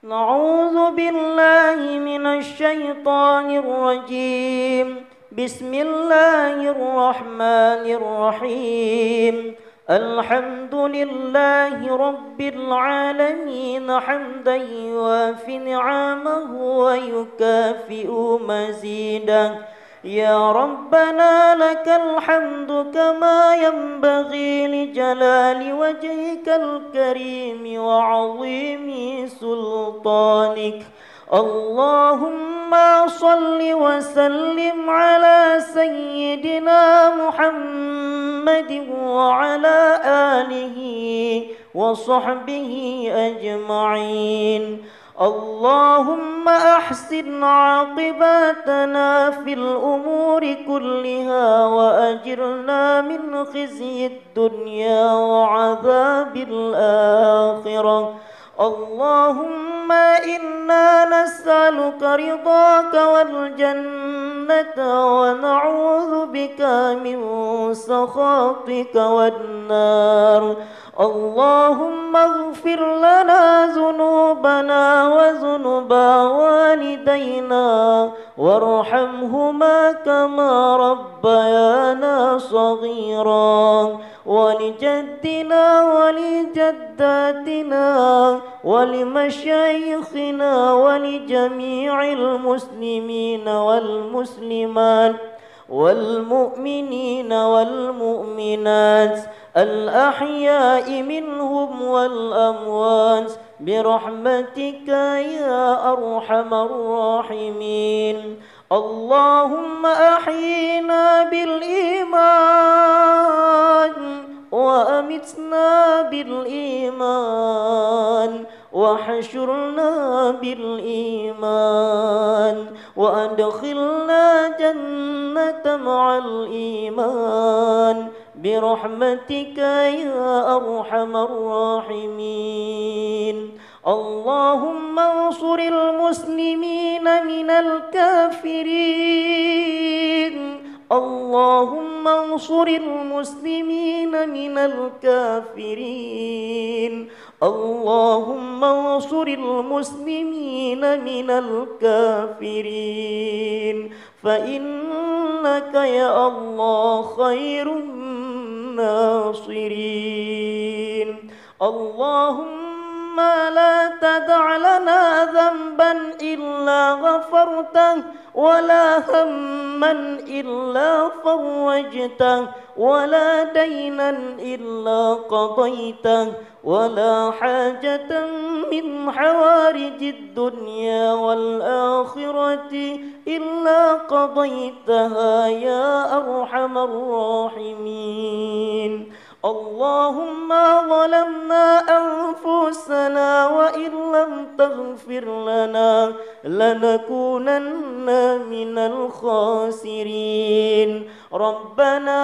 نعوذ بالله من الشيطان الرجيم. بسم الله الرحمن الرحيم. الحمد لله رب العالمين حمدا يوافي نعمه ويكافئ مزيدا. يا ربنا لك الحمد كما ينبغي لجلال وجهك الكريم وعظيم سلطانك. اللهم صل وسلم على سيدنا محمد وعلى آله وصحبه أجمعين. اللهم أحسن عاقبتنا في الأمور كلها وأجرنا من خزي الدنيا وعذاب الآخرة. اللهم إنا نسألك رضاك والجنة ونعوذ بك من سخطك والنار. اللهم اغفر لنا ذنوبنا وذنوب والدينا وارحمهما كما ربيانا صغيرا. ولجدنا ولجداتنا ولمشايخنا ولجميع المسلمين والمسلمات والمؤمنين والمؤمنات الأحياء منهم والأموات برحمتك يا أرحم الراحمين. اللهم أحينا بالإيمان وأمتنا بالإيمان وحشرنا بالإيمان وأدخلنا جنة مع الإيمان برحمتك يا أرحم الراحمين. اللهم انصر المسلمين من الكافرين. اللهم انصر المسلمين من الكافرين. اللهم انصر المسلمين من الكافرين فإنك يا الله خير الناصرين. اللهم لا تدع لنا ذنبا إلا غفرته ولا هما إلا فرجته ولا دينا إلا قضيته ولا حاجة من حوارج الدنيا والآخرة إلا قضيتها يا أرحم الراحمين. اللهم ظلمنا أنفسنا وإن لم تغفر لنا لنكونن من الخاسرين. ربنا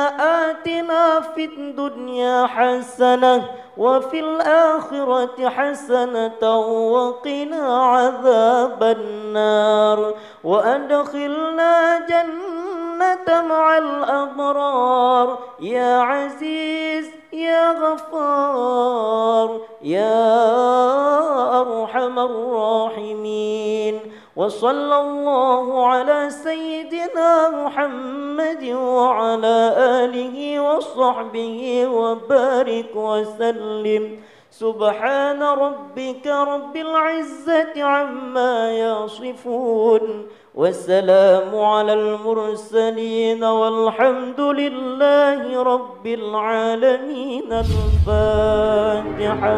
آتنا في الدنيا حسنة وفي الآخرة حسنة وقنا عذاب النار وأدخلنا جنة مع الأبرار يا عزيز يا غفار يا أرحم الراحمين. وصلى الله على سيدنا محمد وعلى آله وصحبه وبارك وسلم. سبحان ربك رب العزة عما يصفون والسلام على المرسلين والحمد لله رب العالمين. الفاتحة.